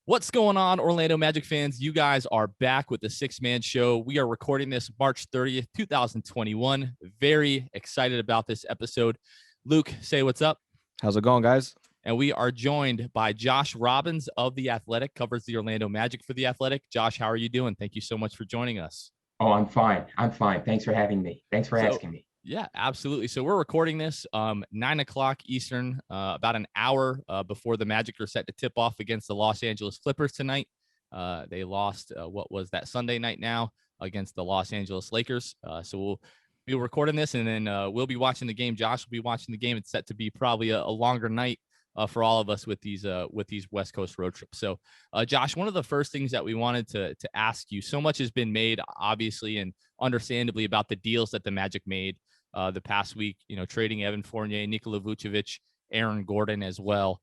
What's going on, Orlando Magic fans? You guys are back with the six-man show. We are recording this March 30th, 2021. Very excited about this episode. Luke, say what's up. How's it going, guys? And we are joined by Josh Robbins of The Athletic, covers the Orlando Magic for The Athletic. Josh, how are you doing? Thank you so much for joining us. Oh, I'm fine. Thanks for having me. Thanks for asking me. Yeah, absolutely. So we're recording this 9 o'clock Eastern, about an hour before the Magic are set to tip off against the Los Angeles Clippers tonight. They lost what was that Sunday night now against the Los Angeles Lakers. So we'll be recording this, and then we'll be watching the game. Josh will be watching the game. It's set to be probably a longer night for all of us with these West Coast road trips. So, Josh, one of the first things that we wanted to ask you, so much has been made, obviously, and understandably, about the deals that the Magic made the past week, trading Evan Fournier, Nikola Vucevic, Aaron Gordon as well.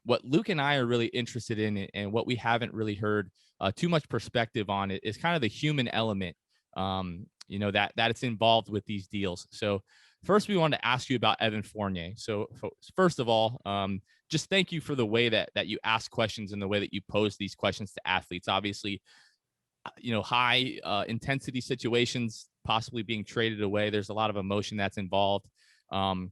What Luke and I are really interested in, and what we haven't really heard too much perspective on, it is kind of the human element, that it's involved with these deals. So first, we wanted to ask you about Evan Fournier. So first of all, just thank you for the way that you ask questions and the way that you pose these questions to athletes. Obviously, high intensity situations, possibly being traded away. There's a lot of emotion that's involved. So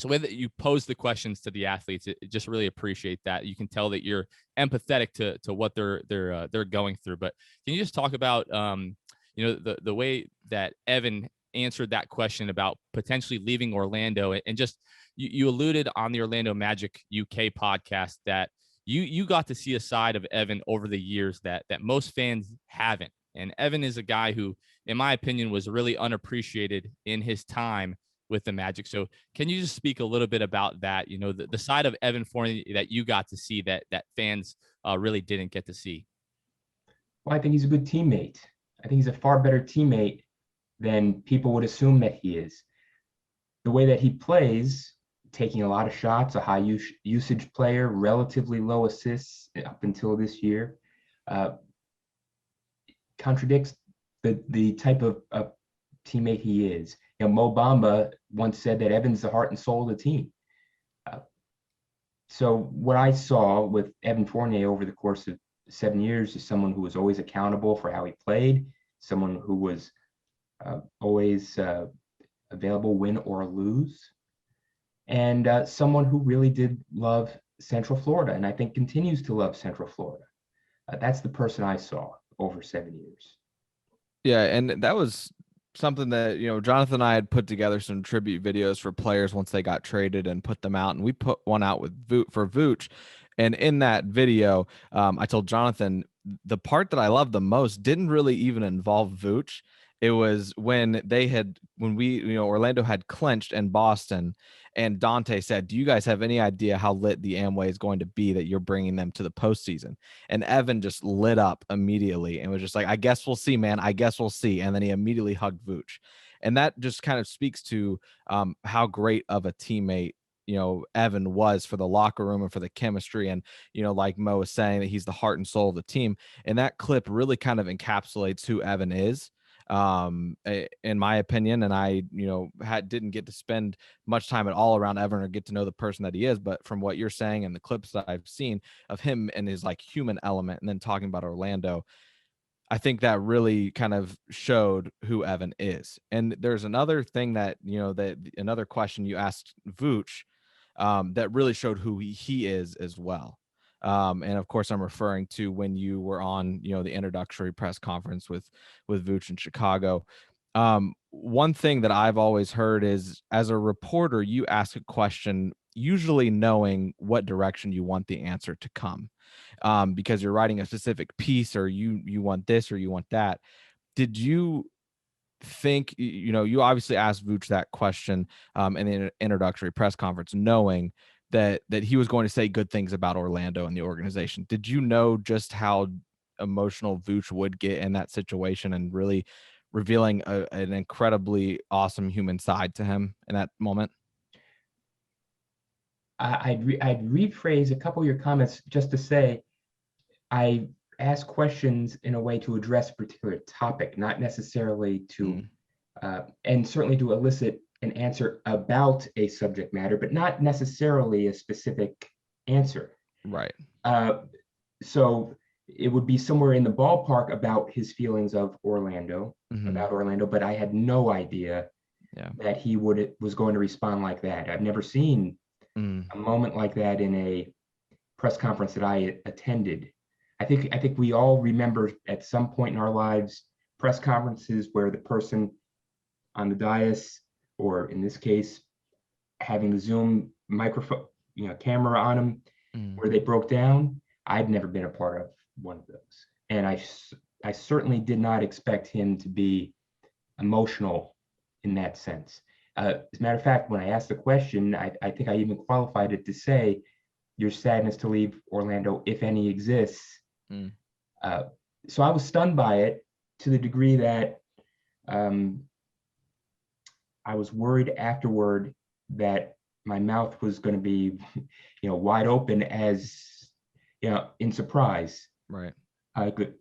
the way that you pose the questions to the athletes, just really appreciate that. You can tell that you're empathetic to what they're going through. But can you just talk about the way that Evan answered that question about potentially leaving Orlando, and just you alluded on the Orlando Magic UK podcast that you got to see a side of Evan over the years that most fans haven't. And Evan is a guy who, in my opinion, was really unappreciated in his time with the Magic. So can you just speak a little bit about that, the side of Evan Fournier that you got to see that fans really didn't get to see? Well, I think he's a good teammate. I think he's a far better teammate than people would assume that he is. The way that he plays, taking a lot of shots, a high usage player, relatively low assists up until this year, contradicts the type of teammate he is. Mo Bamba once said that Evan's the heart and soul of the team. So what I saw with Evan Fournier over the course of 7 years is someone who was always accountable for how he played, someone who was always available, win or lose, and someone who really did love Central Florida, and I think continues to love Central Florida. That's the person I saw over 7 years. Yeah, and that was something that, Jonathan and I had put together some tribute videos for players once they got traded and put them out, and we put one out with for Vooch. And in that video, I told Jonathan the part that I loved the most didn't really even involve Vooch. It was when Orlando had clinched in Boston, and Dante said, "Do you guys have any idea how lit the Amway is going to be that you're bringing them to the postseason?" And Evan just lit up immediately and was just like, "I guess we'll see, man. I guess we'll see." And then he immediately hugged Vooch. And that just kind of speaks to how great of a teammate Evan was for the locker room and for the chemistry. And, like Mo was saying, that he's the heart and soul of the team. And that clip really kind of encapsulates who Evan is, in my opinion. And I, didn't get to spend much time at all around Evan or get to know the person that he is. But from what you're saying and the clips that I've seen of him and his human element, and then talking about Orlando, I think that really kind of showed who Evan is. And there's another thing that, another question you asked Vooch, that really showed who he is as well. And of course, I'm referring to when you were on, the introductory press conference with Vooch in Chicago. One thing that I've always heard is, as a reporter, you ask a question, usually knowing what direction you want the answer to come, because you're writing a specific piece, or you want this or you want that. Did you think, you obviously asked Vooch that question in the introductory press conference, knowing that he was going to say good things about Orlando and the organization? Did you know just how emotional Vooch would get in that situation, and really revealing an incredibly awesome human side to him in that moment? I'd rephrase a couple of your comments just to say I ask questions in a way to address a particular topic, not necessarily to, and certainly to elicit an answer about a subject matter, but not necessarily a specific answer. Right. So it would be somewhere in the ballpark about his feelings of Orlando, but I had no idea that he was going to respond like that. I've never seen a moment like that in a press conference that I attended. I think we all remember at some point in our lives press conferences where the person on the dais, or in this case, having the Zoom microphone, camera on them, where they broke down. I'd never been a part of one of those, and I certainly did not expect him to be emotional in that sense. As a matter of fact, when I asked the question, I think I even qualified it to say, your sadness to leave Orlando, if any, exists. So I was stunned by it to the degree that I was worried afterward that my mouth was going to be, wide open as, in surprise. Right. I could,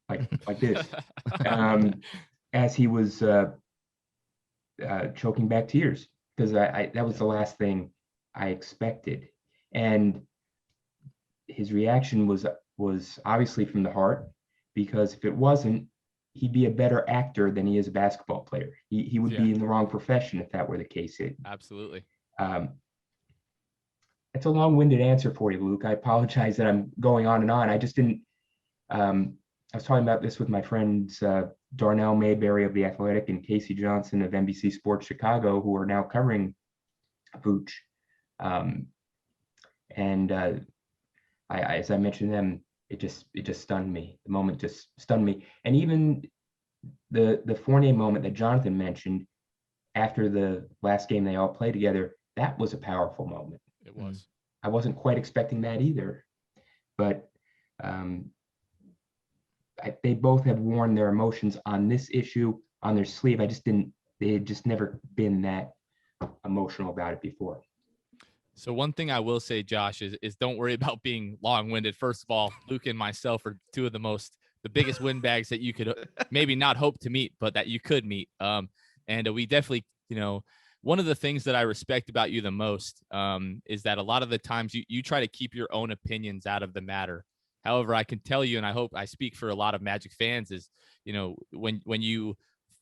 like this, as he was choking back tears, because that was the last thing I expected. And his reaction was obviously from the heart, because if it wasn't, he'd be a better actor than he is a basketball player. He would be in the wrong profession if that were the case. Absolutely. It's a long-winded answer for you, Luke. I apologize that I'm going on and on. I just didn't. I was talking about this with my friends Darnell Mayberry of The Athletic and Casey Johnson of NBC Sports Chicago, who are now covering Vooch. As I mentioned them, it just stunned me. The moment just stunned me. And even the Fournier moment that Jonathan mentioned after the last game they all played together, that was a powerful moment. It was. I wasn't quite expecting that either. But they both have worn their emotions on this issue on their sleeve. They had just never been that emotional about it before. So one thing I will say, Josh, is don't worry about being long-winded. First of all, Luke and myself are two of the biggest windbags that you could maybe not hope to meet, but that you could meet. And we definitely, one of the things that I respect about you the most is that a lot of the times you try to keep your own opinions out of the matter. However, I can tell you, and I hope I speak for a lot of Magic fans, is, when you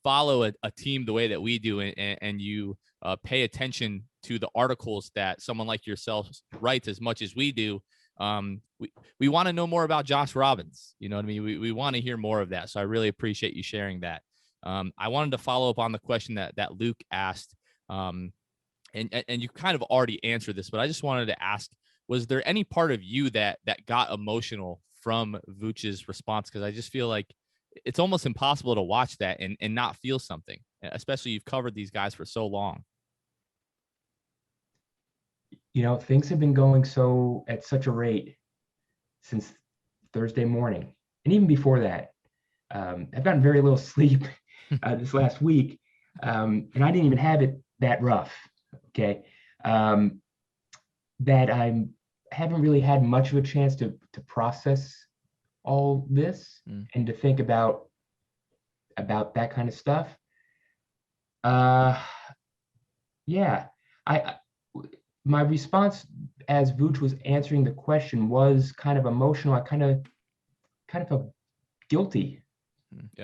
follow a team the way that we do, and you pay attention to the articles that someone like yourself writes as much as we do, we want to know more about Josh Robbins. You know what I mean? We want to hear more of that. So I really appreciate you sharing that. I wanted to follow up on the question that Luke asked, and you kind of already answered this, but I just wanted to ask, was there any part of you that got emotional from Vooch's response? Because I just feel like it's almost impossible to watch that and not feel something, especially you've covered these guys for so long. Things have been going at such a rate since Thursday morning. And even before that, I've gotten very little sleep this last week. And I didn't even have it that rough. Okay. That I haven't really had much of a chance to process all this and to think about that kind of stuff. My response as Vooch was answering the question was kind of emotional. I kind of felt guilty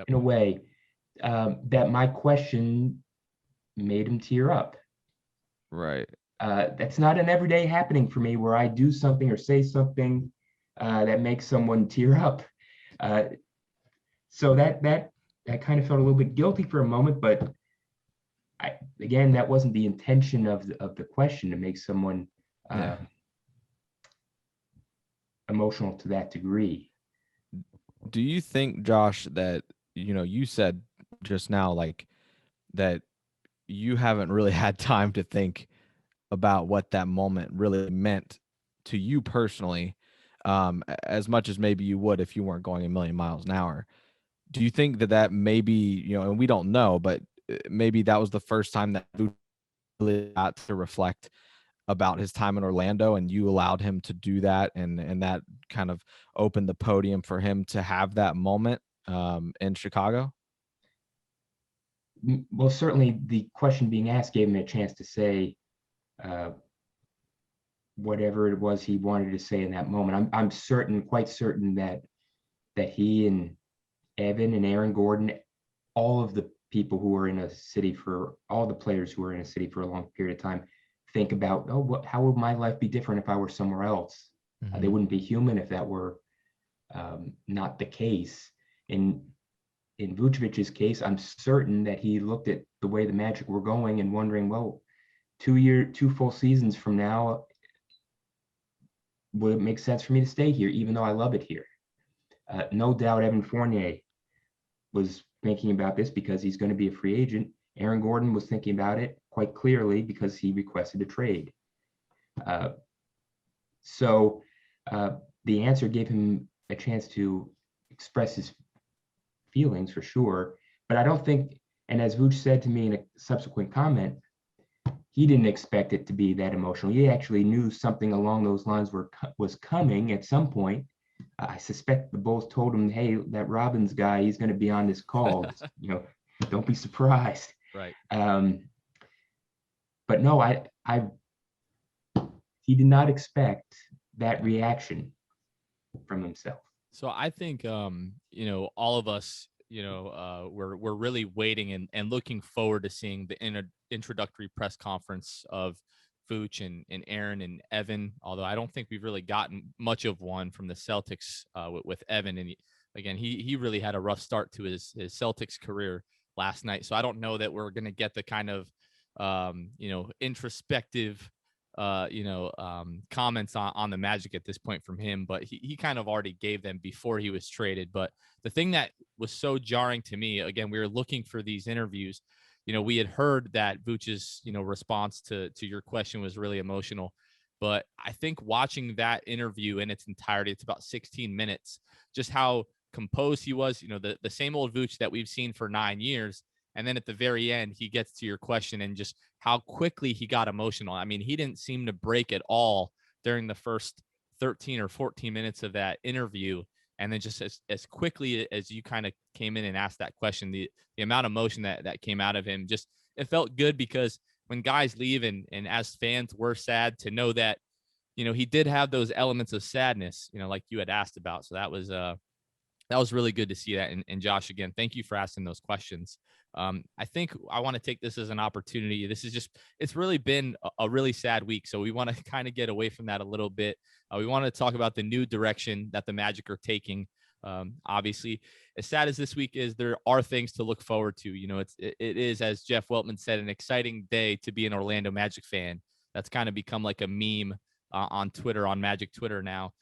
in a way, that my question made him tear up. Right. That's not an everyday happening for me where I do something or say something that makes someone tear up. So that kind of felt a little bit guilty for a moment, but again, that wasn't the intention of the question, to make someone emotional to that degree. Do you think, Josh, that, you said just now, like, that you haven't really had time to think about what that moment really meant to you personally, as much as maybe you would if you weren't going a million miles an hour? Do you think that maybe, and we don't know, but maybe that was the first time that Vooch really got to reflect about his time in Orlando, and you allowed him to do that, and that kind of opened the podium for him to have that moment in Chicago? Well, certainly the question being asked gave him a chance to say whatever it was he wanted to say in that moment. I'm certain, quite certain that he and Evan and Aaron Gordon, all of the people who are in a city for all the players who are in a city for a long period of time think about, how would my life be different if I were somewhere else? Mm-hmm. They wouldn't be human if that were not the case. In Vucevic's case, I'm certain that he looked at the way the Magic were going and wondering, well, 2 full seasons from now, would it make sense for me to stay here, even though I love it here? No doubt Evan Fournier was thinking about this because he's going to be a free agent. Aaron Gordon was thinking about it quite clearly because he requested a trade. So the answer gave him a chance to express his feelings for sure. But I don't think, and as Vooch said to me in a subsequent comment, he didn't expect it to be that emotional. He actually knew something along those lines was coming at some point. I suspect the Bulls told him, hey, that Robbins guy, he's going to be on this call. Don't be surprised. Right. But no, he did not expect that reaction from himself. So I think, all of us, we're really waiting and looking forward to seeing the introductory press conference of Vooch and Aaron and Evan, although I don't think we've really gotten much of one from the Celtics with Evan. And again, he really had a rough start to his Celtics career last night. So I don't know that we're going to get the kind of, introspective, comments on the Magic at this point from him, but he kind of already gave them before he was traded. But the thing that was so jarring to me, again, we were looking for these interviews. We had heard that Vooch's, response to your question was really emotional, but I think watching that interview in its entirety, it's about 16 minutes, just how composed he was, the same old Vooch that we've seen for 9 years. And then at the very end, he gets to your question and just how quickly he got emotional. I mean, he didn't seem to break at all during the first 13 or 14 minutes of that interview. And then just as quickly as you kind of came in and asked that question, the amount of emotion that came out of him, just it felt good, because when guys leave and as fans we're sad to know that, he did have those elements of sadness, like you had asked about. So that was really good to see that. And Josh, again, thank you for asking those questions. I think I want to take this as an opportunity. It's really been a really sad week. So we want to kind of get away from that a little bit. We want to talk about the new direction that the Magic are taking. Obviously, as sad as this week is, there are things to look forward to. It is, as Jeff Weltman said, an exciting day to be an Orlando Magic fan. That's kind of become like a meme on Twitter, on Magic Twitter now.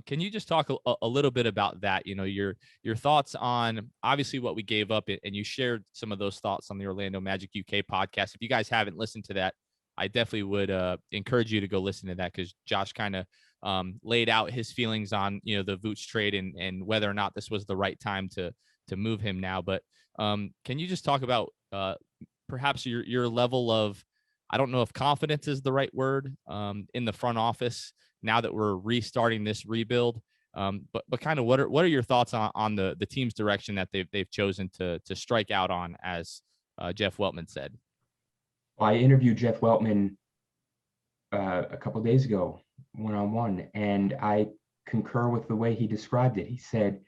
Can you just talk a little bit about that? Your thoughts on obviously what we gave up, and you shared some of those thoughts on the Orlando Magic UK podcast. If you guys haven't listened to that, I definitely would encourage you to go listen to that, because Josh kind of laid out his feelings on the Vooch trade and whether or not this was the right time to move him now. But can you just talk about perhaps your level of, I don't know if confidence is the right word, in the front office now that we're restarting this rebuild, but kind of what are your thoughts on the team's direction that they've chosen to strike out on, as Jeff Weltman said? Well, I interviewed Jeff Weltman a couple of days ago, one-on-one, and I concur with the way he described it. He said,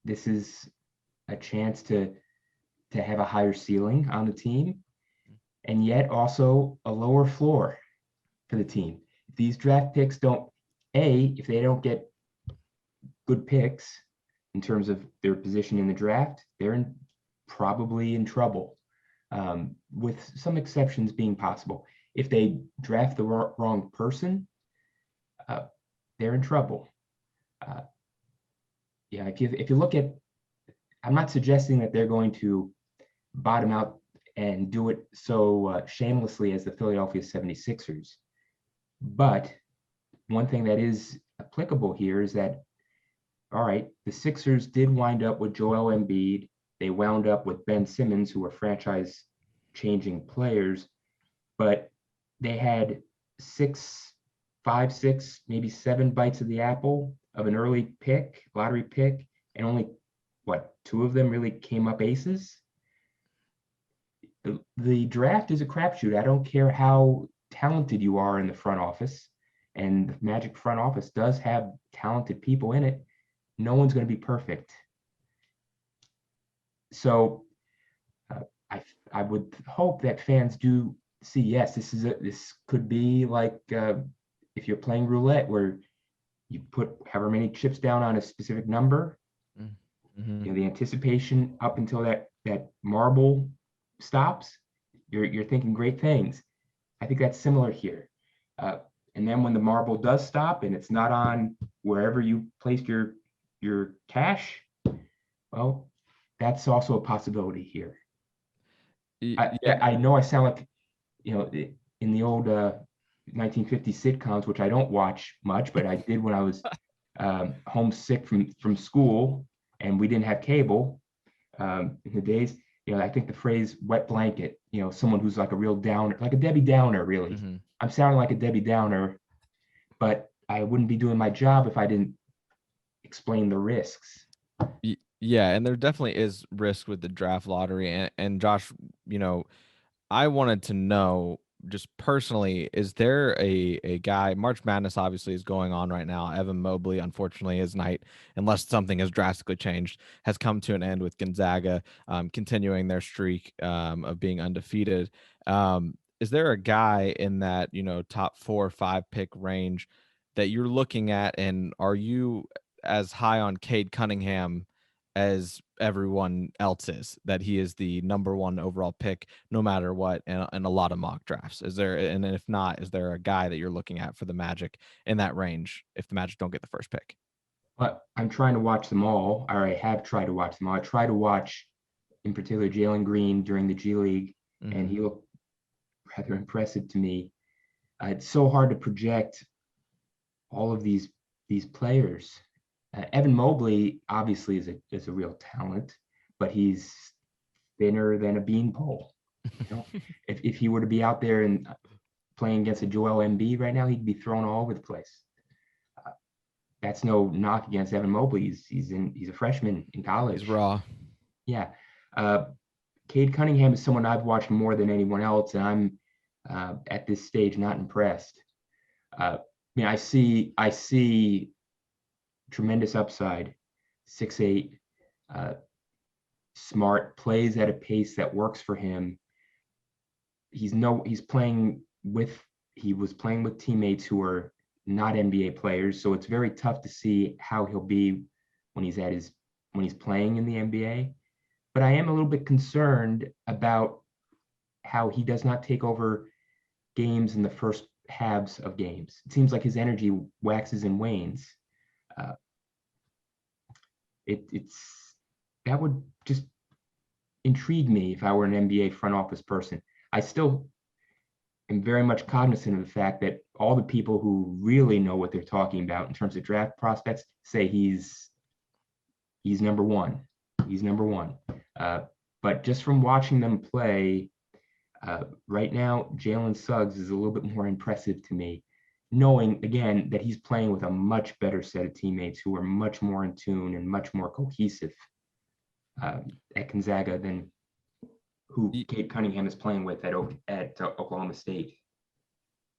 this is a chance to have a higher ceiling on the team, and yet also a lower floor for the team. If these draft picks if they don't get good picks in terms of their position in the draft, they're probably in trouble, with some exceptions being possible. If they draft the wrong person, they're in trouble. If you look at, I'm not suggesting that they're going to bottom out and do it so shamelessly as the Philadelphia 76ers. But one thing that is applicable here is that, all right, the Sixers did wind up with Joel Embiid. They wound up with Ben Simmons, who were franchise-changing players, but they had 5, 6, maybe 7 bites of the apple of an early lottery pick, and only, 2 of them really came up aces? The draft is a crapshoot. I don't care how talented you are in the front office, and the Magic front office does have talented people in it, no one's going to be perfect. So I would hope that fans do see, yes, this could be like if you're playing roulette where you put however many chips down on a specific number, Mm-hmm. you know, the anticipation up until that marble stops, you're thinking great things. I think that's similar here. And then when the marble does stop and it's not on wherever you placed your cash, well, that's also a possibility here. Yeah. I know I sound like, you know, in the old 1950s sitcoms, which I don't watch much, but I did when I was homesick from school and we didn't have cable in the days. You know, I think the phrase "wet blanket," you know, someone who's like a real downer, like a Debbie Downer, really. Mm-hmm. I'm sounding like a Debbie Downer, but I wouldn't be doing my job if I didn't explain the risks. Yeah, and there definitely is risk with the draft lottery. And Josh, you know, I wanted to know just personally, is there a guy? March Madness obviously is going on right now. Evan Mobley, unfortunately, his night, unless something has drastically changed, has come to an end with Gonzaga continuing their streak of being undefeated. Is there a guy in that, you know, top 4 or 5 pick range that you're looking at, and are you as high on Kade Cunningham as everyone else is, that he is the number 1 overall pick no matter what in a lot of mock drafts? Is there, and if not, is there a guy that you're looking at for the Magic in that range if the Magic don't get the first pick? But I'm trying to watch them all, or I have tried to watch them all. I try to watch, in particular, Jaylen Green during the G League, and he looked rather impressive to me. It's so hard to project all of these players. Evan Mobley obviously is a real talent, but he's thinner than a beanpole. You know, if he were to be out there and playing against a Joel Embiid right now, he'd be thrown all over the place. That's no knock against Evan Mobley. He's a freshman in college. He's raw. Yeah. Kade Cunningham is someone I've watched more than anyone else, and I'm at this stage not impressed. I mean, I see tremendous upside, 6'8", smart, plays at a pace that works for him. He was playing with teammates who are not NBA players, so it's very tough to see how he'll be when he's playing in the NBA. But I am a little bit concerned about how he does not take over games in the first halves of games. It seems like his energy waxes and wanes. That would just intrigue me if I were an NBA front office person. I still am very much cognizant of the fact that all the people who really know what they're talking about in terms of draft prospects say he's number 1. He's number 1. But just from watching them play right now, Jalen Suggs is a little bit more impressive to me, knowing again that he's playing with a much better set of teammates who are much more in tune and much more cohesive at Gonzaga than who Kade Cunningham is playing with at Oklahoma State.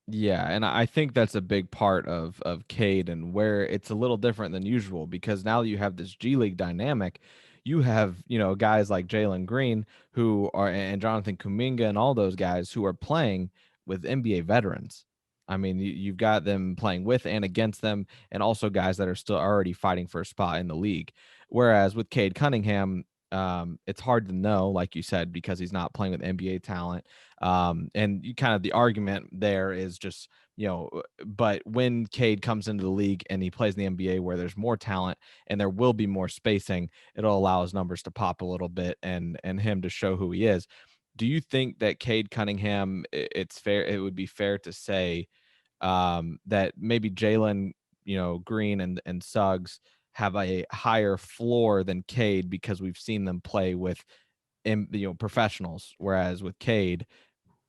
Yeah, and I think that's a big part of Kade, and where it's a little different than usual, because now you have this G League dynamic. You have, you know, guys like Jaylen Green who are, and Jonathan Kuminga and all those guys who are playing with NBA veterans. I mean, you've got them playing with and against them, and also guys that are still already fighting for a spot in the league. Whereas with Kade Cunningham, it's hard to know, like you said, because he's not playing with NBA talent. And you kind of, the argument there is just, you know, but when Kade comes into the league and he plays in the NBA where there's more talent and there will be more spacing, it'll allow his numbers to pop a little bit and him to show who he is. Do you think that Kade Cunningham, it would be fair to say that maybe Jaylen, you know, Green and Suggs have a higher floor than Kade because we've seen them play with, you know, professionals, whereas with Kade,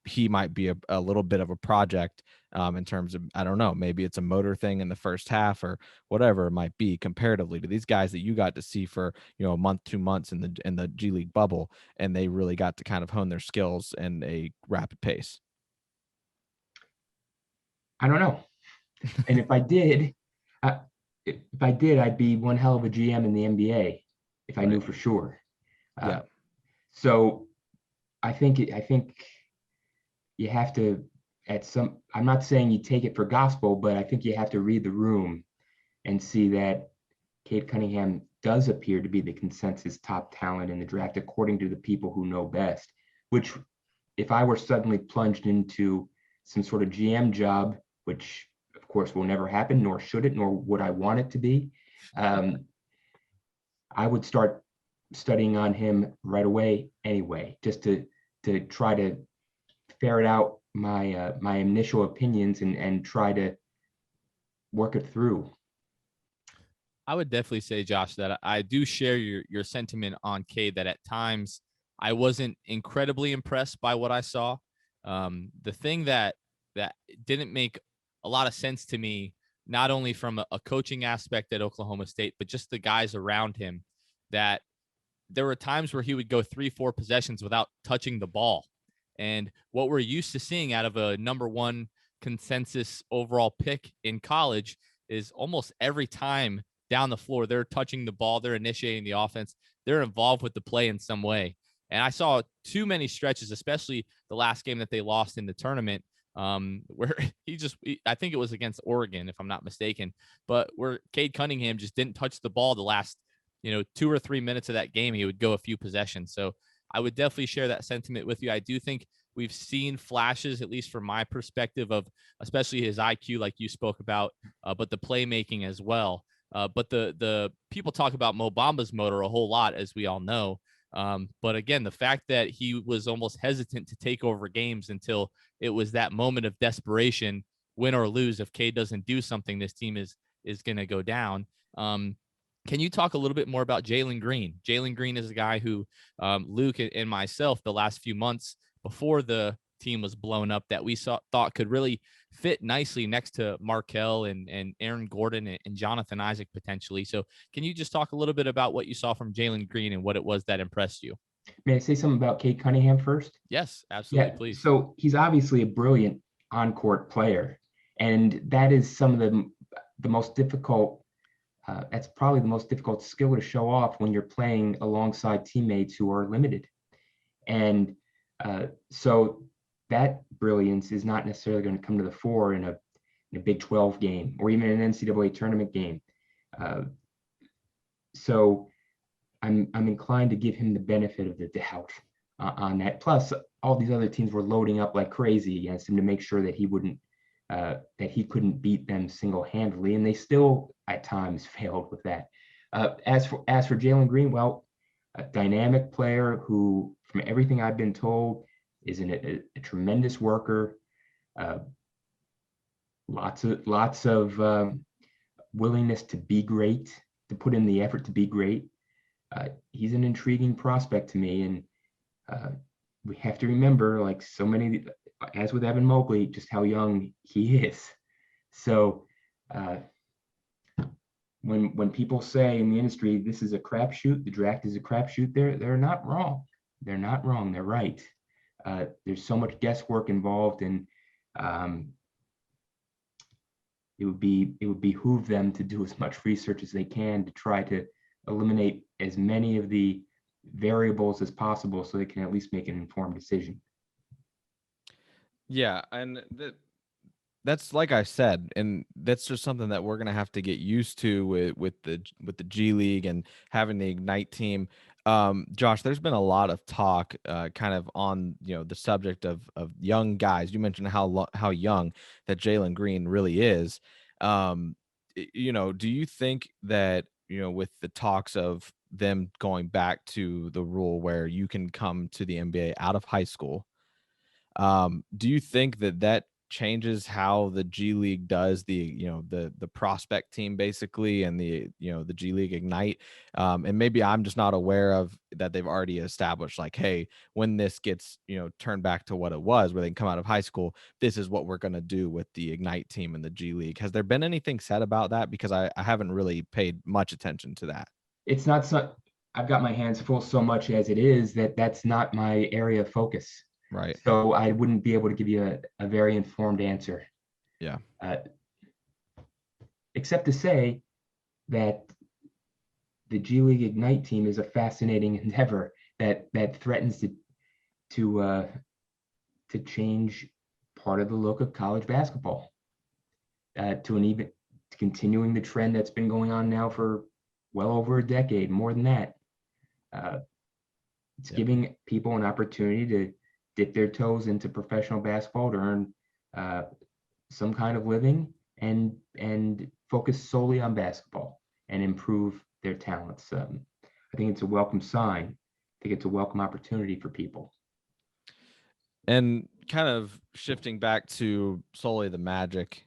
he might be a little bit of a project in terms of, I don't know, maybe it's a motor thing in the first half or whatever it might be, comparatively to these guys that you got to see for, you know, a month, 2 months in the G League bubble, and they really got to kind of hone their skills in a rapid pace. I don't know. And if I did, I'd be one hell of a GM in the NBA if I knew for sure. Yeah. So I think you have to I'm not saying you take it for gospel, but I think you have to read the room and see that Kade Cunningham does appear to be the consensus top talent in the draft, according to the people who know best, which if I were suddenly plunged into some sort of GM job, which of course will never happen, nor should it, nor would I want it to be, I would start studying on him right away anyway, just to try to ferret out my initial opinions and try to work it through. I would definitely say, Josh, that I do share your sentiment on Kade, that at times I wasn't incredibly impressed by what I saw. The thing that didn't make a lot of sense to me, not only from a coaching aspect at Oklahoma State, but just the guys around him, that there were times where he would go 3-4 possessions without touching the ball. And what we're used to seeing out of a number one consensus overall pick in college is almost every time down the floor, they're touching the ball, they're initiating the offense, they're involved with the play in some way. And I saw too many stretches, especially the last game that they lost in the tournament, where I think it was against Oregon, if I'm not mistaken, but where Kade Cunningham just didn't touch the ball the last, 2 or 3 minutes of that game. He would go a few possessions. So I would definitely share that sentiment with you. I do think we've seen flashes, at least from my perspective, of especially his IQ, like you spoke about, but the playmaking as well. But the people talk about Mo Bamba's motor a whole lot, as we all know. But again, the fact that he was almost hesitant to take over games until it was that moment of desperation, win or lose. If Kade doesn't do something, this team is going to go down. Can you talk a little bit more about Jaylen Green? Jaylen Green is a guy who Luke and myself, the last few months before the team was blown up, that we thought could really fit nicely next to Markelle and Aaron Gordon and Jonathan Isaac potentially. So can you just talk a little bit about what you saw from Jaylen Green and what it was that impressed you? May I say something about Kade Cunningham first? Yes, absolutely. Yeah, please. So he's obviously a brilliant on-court player, and that is some of the most difficult. That's probably the most difficult skill to show off when you're playing alongside teammates who are limited. And so that brilliance is not necessarily going to come to the fore in a Big 12 game or even an NCAA tournament game. So I'm inclined to give him the benefit of the doubt on that. Plus, all these other teams were loading up like crazy against him to make sure that he couldn't beat them single-handedly, and they still at times failed with that. As for Jalen Greenwell, a dynamic player who, from everything I've been told, is a tremendous worker. Lots of willingness to be great, to put in the effort to be great. He's an intriguing prospect to me, and we have to remember, like so many, as with Evan Mobley, just how young he is. So when people say in the industry this is a crapshoot, the draft is a crapshoot, they're not wrong. They're not wrong. They're right. There's so much guesswork involved, and it would behoove them to do as much research as they can to try to eliminate as many of the variables as possible so they can at least make an informed decision. Yeah, and that's like I said, and that's just something that we're gonna have to get used to with the G League and having the Ignite team. Josh, there's been a lot of talk, kind of on the subject of young guys. You mentioned how young that Jaylen Green really is. Do you think that with the talks of them going back to the rule where you can come to the NBA out of high school, do you think that changes how the G League does the prospect team basically, and the G League Ignite? And maybe I'm just not aware of that they've already established, like, hey, when this gets turned back to what it was, where they can come out of high school, this is what we're going to do with the Ignite team and the G League. Has there been anything said about that? Because I haven't really paid much attention to that. It's not so. I've got my hands full so much as it is that's not my area of focus. Right. So I wouldn't be able to give you a very informed answer. Yeah. Except to say that the G League Ignite team is a fascinating endeavor that threatens to change part of the look of college basketball, to continuing the trend that's been going on now for well over a decade, more than that. It's giving people an opportunity to dip their toes into professional basketball to earn some kind of living and focus solely on basketball and improve their talents. I think it's a welcome sign. I think it's a welcome opportunity for people. And kind of shifting back to solely the Magic,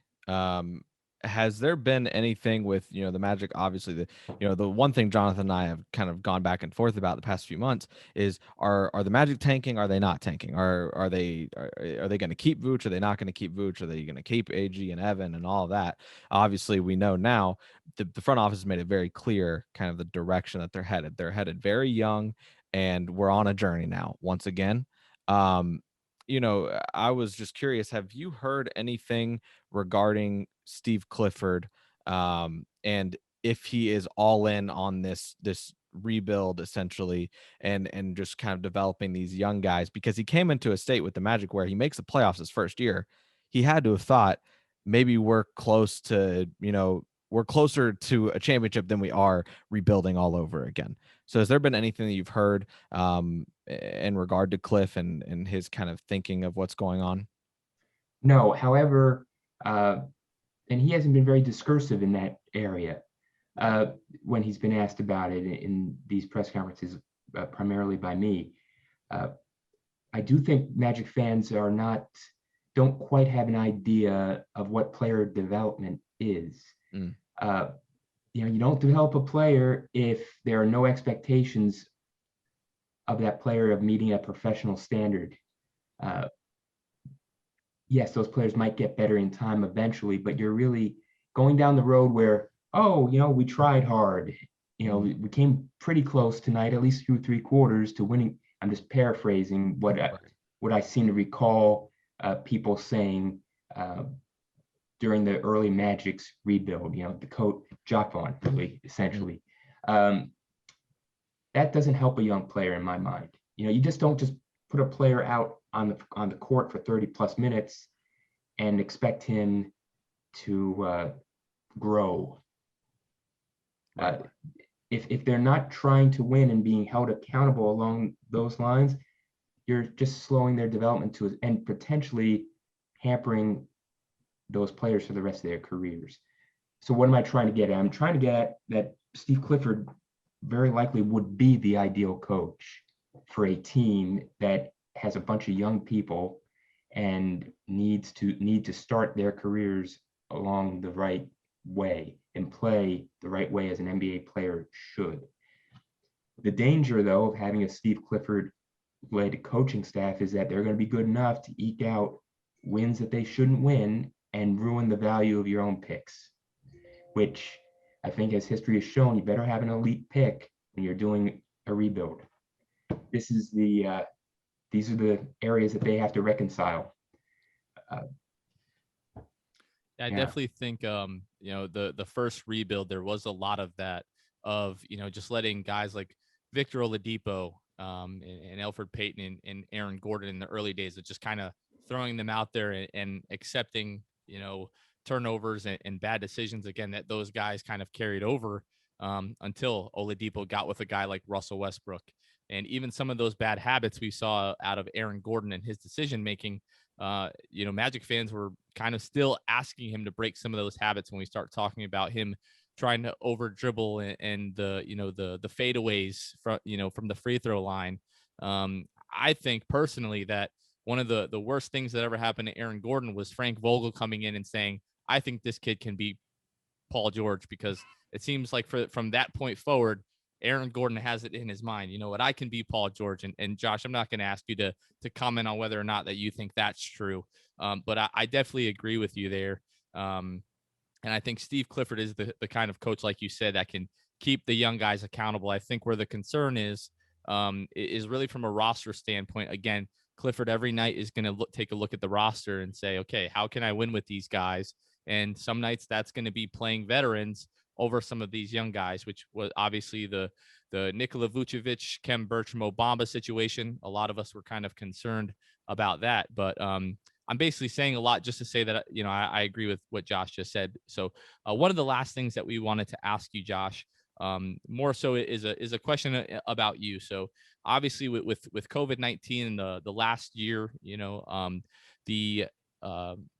has there been anything with, the Magic? Obviously, the one thing Jonathan and I have kind of gone back and forth about the past few months is, are the Magic tanking? Are they not tanking? Are they going to keep Vooch? Are they not going to keep Vooch? Are they going to keep AG and Evan and all of that? Obviously, we know now the front office has made it very clear kind of the direction that they're headed. They're headed very young, and we're on a journey now once again. I was just curious, have you heard anything regarding Steve Clifford, and if he is all in on this rebuild essentially, and just kind of developing these young guys? Because he came into a state with the Magic where he makes the playoffs his first year. He had to have thought, maybe we're closer to a championship than we are rebuilding all over again. So has there been anything that you've heard in regard to Cliff and his kind of thinking of what's going on? No, however, and he hasn't been very discursive in that area when he's been asked about it in these press conferences, primarily by me. I do think Magic fans don't quite have an idea of what player development is. You don't develop a player if there are no expectations of that player of meeting a professional standard. Yes, those players might get better in time eventually, but you're really going down the road where, we tried hard. We came pretty close tonight, at least through 3 quarters, to winning. I'm just paraphrasing what I seem to recall people saying during the early Magic's rebuild, the coach Jock Vaughn, really, essentially. That doesn't help a young player in my mind. You just don't just put a player out on the court for 30 plus minutes and expect him to grow. If they're not trying to win and being held accountable along those lines, you're just slowing their development and potentially hampering those players for the rest of their careers. So what am I trying to get at? I'm trying to get at that Steve Clifford very likely would be the ideal coach for a team that has a bunch of young people and need to start their careers along the right way and play the right way as an NBA player should. The danger, though, of having a Steve Clifford-led coaching staff is that they're going to be good enough to eke out wins that they shouldn't win and ruin the value of your own picks, which I think, as history has shown, you better have an elite pick when you're doing a rebuild. These are the areas that they have to reconcile. I definitely think, the first rebuild, there was a lot of that, of, just letting guys like Victor Oladipo and Elfrid Payton and Aaron Gordon in the early days of just kind of throwing them out there and accepting, turnovers and bad decisions, again, that those guys kind of carried over until Oladipo got with a guy like Russell Westbrook. And even some of those bad habits we saw out of Aaron Gordon and his decision-making, Magic fans were kind of still asking him to break some of those habits when we start talking about him trying to over dribble and the fadeaways from the free throw line. I think personally that one of the worst things that ever happened to Aaron Gordon was Frank Vogel coming in and saying, I think this kid can be Paul George, because it seems like from that point forward, Aaron Gordon has it in his mind, I can be Paul George. And Josh, I'm not going to ask you to comment on whether or not that you think that's true. But I definitely agree with you there. And I think Steve Clifford is the kind of coach, like you said, that can keep the young guys accountable. I think where the concern is really from a roster standpoint. Again, Clifford every night is going to take a look at the roster and say, okay, how can I win with these guys? And some nights that's going to be playing veterans over some of these young guys, which was obviously the Nikola Vucevic, Kem Bertram, Obama situation. A lot of us were kind of concerned about that, but I'm basically saying a lot just to say that, I agree with what Josh just said. So one of the last things that we wanted to ask you, Josh, more so is a question about you. So obviously with COVID-19 and the last year, the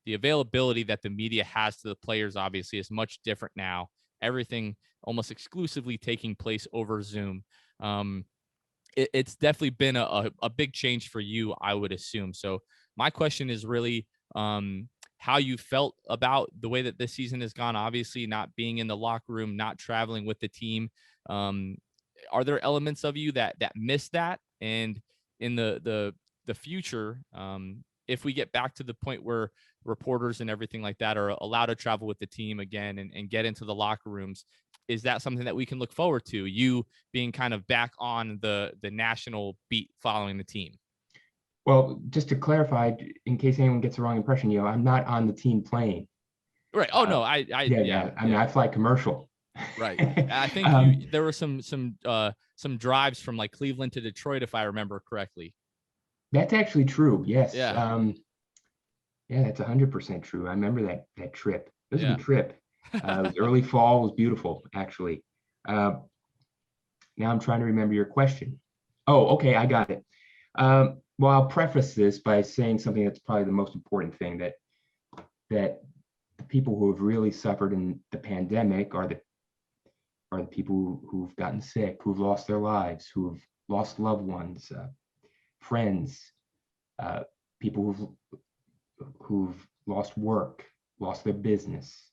availability that the media has to the players obviously is much different now. Everything almost exclusively taking place over Zoom. It's definitely been a big change for you, I would assume. So my question is really how you felt about the way that this season has gone, obviously not being in the locker room, not traveling with the team. Are there elements of you that miss that? And in the future, if we get back to the point where reporters and everything like that are allowed to travel with the team again and get into the locker rooms, is that something that we can look forward to, you being kind of back on the national beat following the team? Well, just to clarify, in case anyone gets the wrong impression, I'm not on the team playing. Right. Oh no, I mean, I fly commercial. Right. I think there were some drives from like Cleveland to Detroit, if I remember correctly. That's actually true. Yes. Yeah. Yeah, that's 100% true. I remember that trip. It was a good trip. It was early fall. It was beautiful, actually. Now I'm trying to remember your question. Oh, okay, I got it. Well, I'll preface this by saying something that's probably the most important thing, that the people who have really suffered in the pandemic are the people who've gotten sick, who've lost their lives, who've lost loved ones, friends, people who've lost work, lost their business,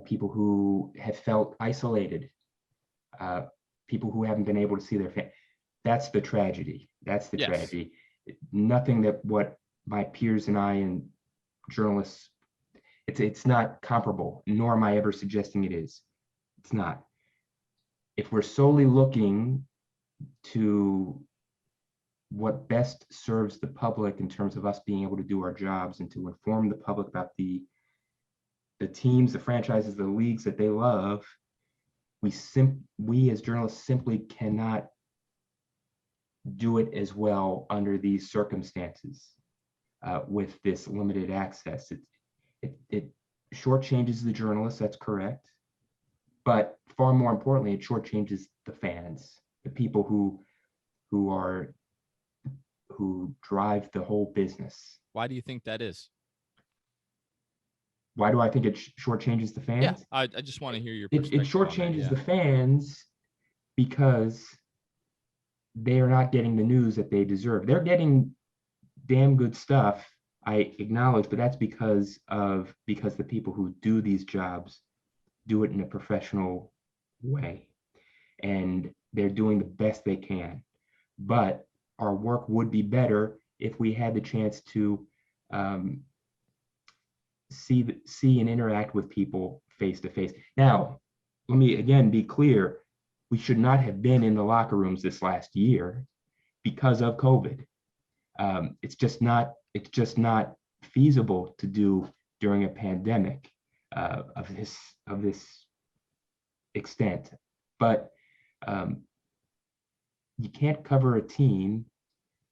people who have felt isolated, people who haven't been able to see their family. That's the tragedy. That's the tragedy. Nothing that what my peers and I and journalists, it's not comparable, nor am I ever suggesting it is. It's not. If we're solely looking to what best serves the public in terms of us being able to do our jobs and to inform the public about the teams, the franchises, the leagues that they love, we as journalists simply cannot do it as well under these circumstances with this limited access. It shortchanges the journalists, that's correct. But far more importantly, it shortchanges the fans, the people who drive the whole business. Why do you think that is? Why do I think it shortchanges the fans? Yeah, I just want to hear your perspective. It shortchanges the fans because they are not getting the news that they deserve. They're getting damn good stuff, I acknowledge, but that's because the people who do these jobs do it in a professional way, and they're doing the best they can. But our work would be better if we had the chance to see and interact with people face to face. Now, let me again be clear. We should not have been in the locker rooms this last year because of COVID. It's just not feasible to do during a pandemic of this extent. But you can't cover a team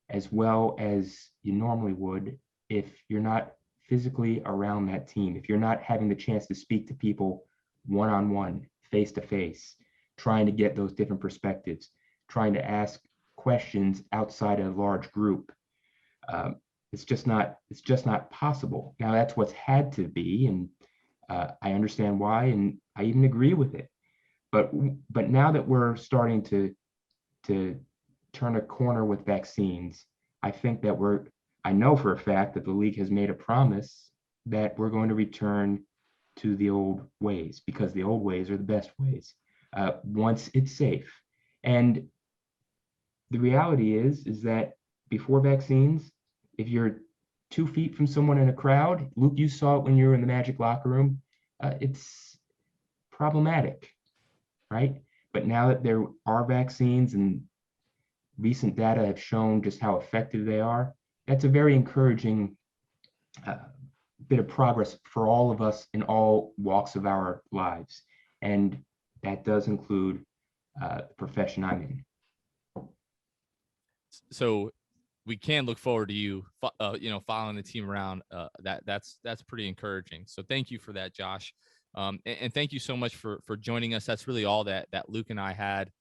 as well as you normally would if you're not physically around that team, if you're not having the chance to speak to people one-on-one, face-to-face, trying to get those different perspectives, trying to ask questions outside a large group. It's just not possible. Now that's what's had to be, and I understand why, and I even agree with it. But now that we're starting to turn a corner with vaccines, I think that I know for a fact that the league has made a promise that we're going to return to the old ways, because the old ways are the best ways once it's safe. And the reality is that before vaccines, if you're 2 feet from someone in a crowd, Luke, you saw it when you were in the Magic locker room, it's problematic, right? But now that there are vaccines and recent data have shown just how effective they are. That's a very encouraging bit of progress for all of us in all walks of our lives. And that does include the profession I'm in. So we can look forward to you, following the team around. That's pretty encouraging. So thank you for that, Josh. And thank you so much for joining us. That's really all that Luke and I had.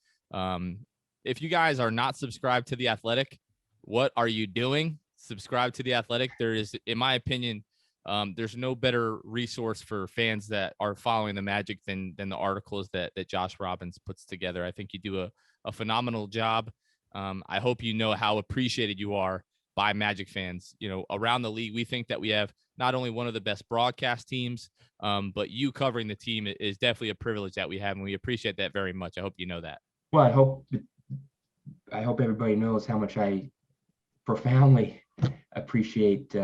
If you guys are not subscribed to The Athletic, what are you doing? Subscribe to The Athletic. There is, in my opinion, there's no better resource for fans that are following the Magic than the articles that Josh Robbins puts together. I think you do a phenomenal job. I hope you know how appreciated you are by Magic fans. Around the league, we think that we have not only one of the best broadcast teams, but you covering the team is definitely a privilege that we have, and we appreciate that very much. I hope you know that. Well, I hope everybody knows how much I profoundly appreciate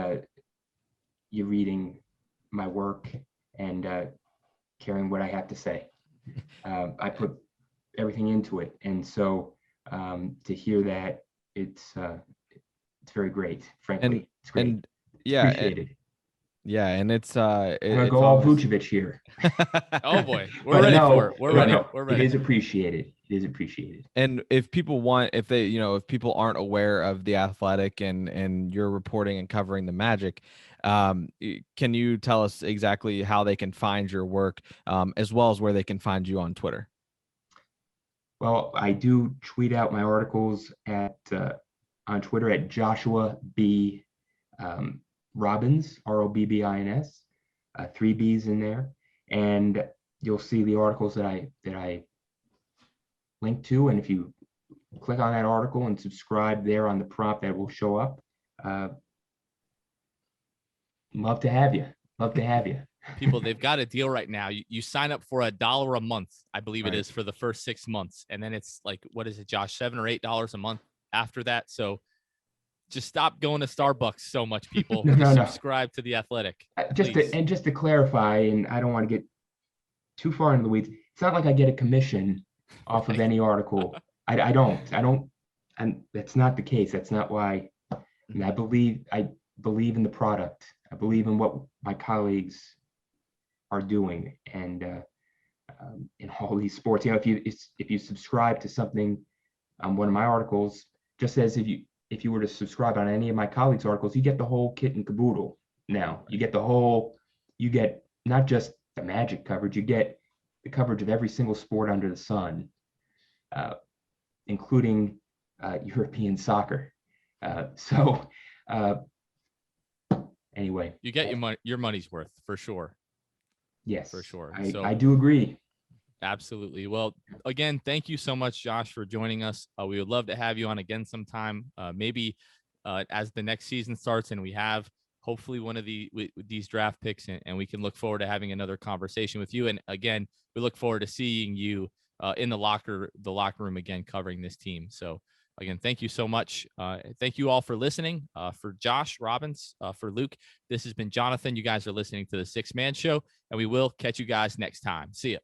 you reading my work and caring what I have to say. I put everything into it, and so to hear that, it's very great. Frankly, it's great. And yeah, appreciated. And it's I'm gonna go all Vucevic here. Oh boy, we're ready for it. We're ready. We're ready. It is appreciated. It is appreciated. And if people if people aren't aware of The Athletic and your reporting and covering the Magic, can you tell us exactly how they can find your work, as well as where they can find you on Twitter? Well, I do tweet out my articles on Twitter at Joshua B. Robbins, Robbins, 3 B's in there, and you'll see the articles that I link to. And if you click on that article and subscribe there on the prompt, that will show up. Love to have you. Love to have you. People, they've got a deal right now. You sign up for $1 a month, I believe Right. it is, for the first 6 months, and then it's like, what is it, Josh, $7 or $8 a month after that? So just stop going to Starbucks so much, people. No. Subscribe to The Athletic. Just to clarify, and I don't want to get too far into the weeds. It's not like I get a commission off of any article. I don't, and that's not the case. That's not why. And I believe in the product. I believe in what my colleagues are doing, and in all these sports. If you subscribe to something on one of my articles, just as if you were to subscribe on any of my colleagues' articles, you get the whole kit and caboodle. Now you get not just the Magic coverage, you get the coverage of every single sport under the sun, including European soccer. Anyway, You get your money's worth for sure. Yes, For sure. I do agree. Absolutely. Well, again, thank you so much, Josh, for joining us. We would love to have you on again sometime, maybe as the next season starts and we have hopefully one of these draft picks, and we can look forward to having another conversation with you. And again, we look forward to seeing you in the locker room again, covering this team. So again, thank you so much. Thank you all for listening. For Josh Robbins, for Luke, this has been Jonathan. You guys are listening to the 6 Man Show, and we will catch you guys next time. See ya.